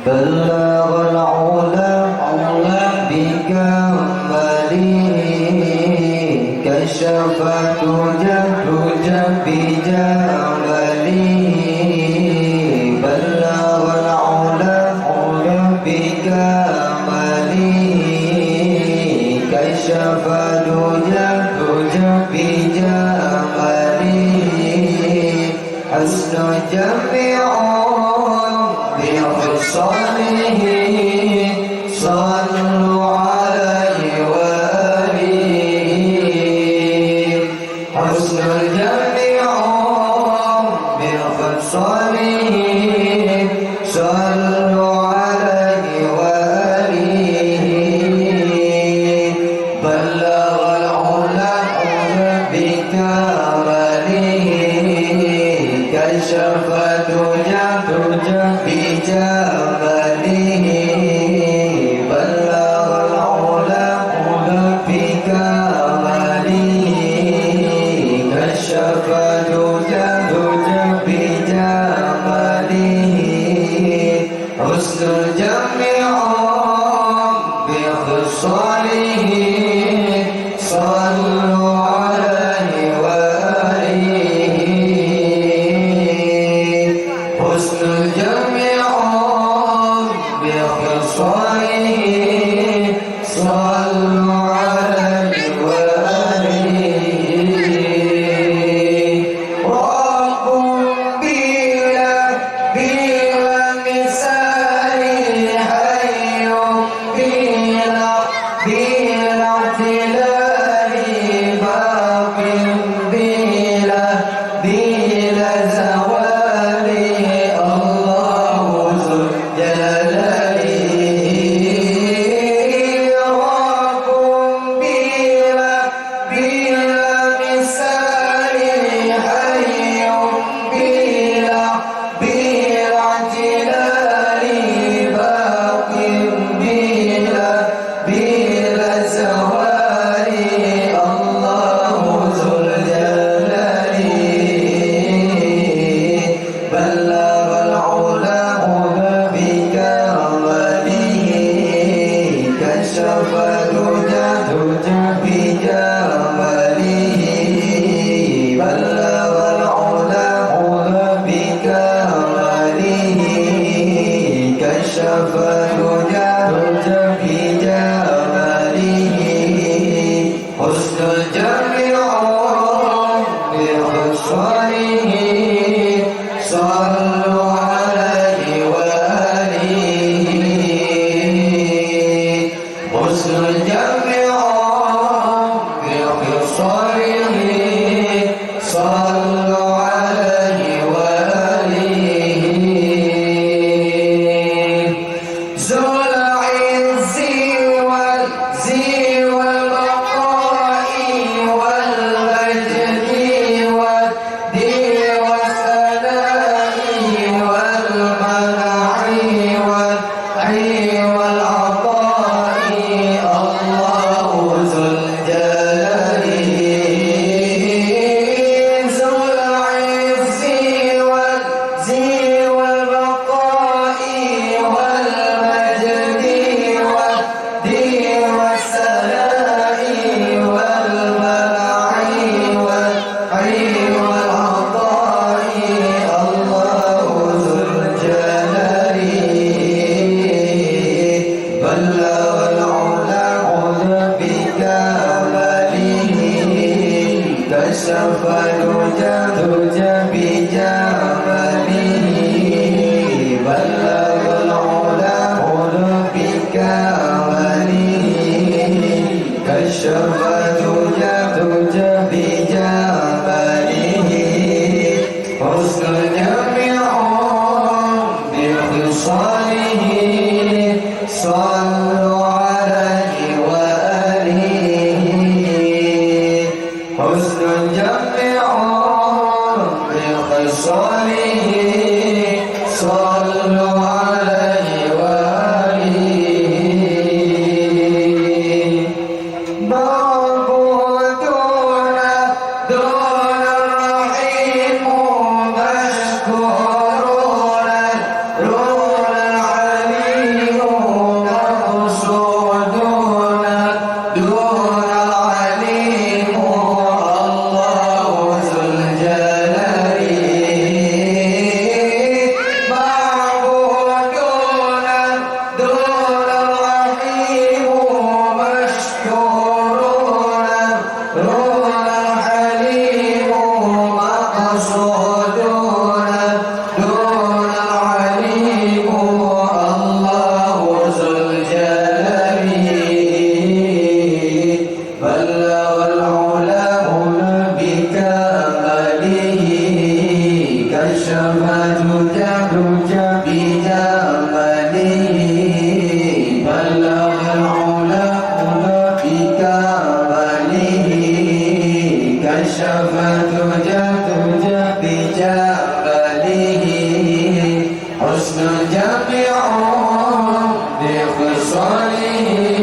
بلغ العلا بكماله كشف الدجى بجماله بلغ العلا بكماله كشف الدجى بجماله حسن جميع بخصاله صلوا عليه وآله حسن الجميع بخصاله صلوا عليه وآله بلغ العلا بكماله كشف الدجى بجماله بلغ العلا بكماله كشف الدجى بجماله حسن الجميع بخصاله صلوا عليه وآله حسن الجميع بخصاله صلوا عليه وآله رب بلا مثال حي بلا اعتلال باق بلا زوال الله ذو الجلال رب بلا مثال حي بلا اعتلال باق بلا زوال الله ذو الجلال بلغ العلا بكماله كشف الدجى بجماله بلغ العلا بكماله كشف الدجى بجماله حسن الجميع بخصاله صلوا عليه وآله حسن الجميع بخصاله صلوا عليه وآله ذو العز والبقاء والمجد والثناء والمنع والعطاء الله ذو الجلال ذو العز والبقاء والمجد والثناء والمنع والعطاء الله ذو الجلال بلغ العلا بكماله كشف الدجى بجماله بلغ العلا بكماله كشف الدجى بجماله حسن الجميع بخصاله صلوا عليه وآله حسن الجميع بخصاله صلوا عليه وآله معبودون دون الرحيم مشكورون والصالحين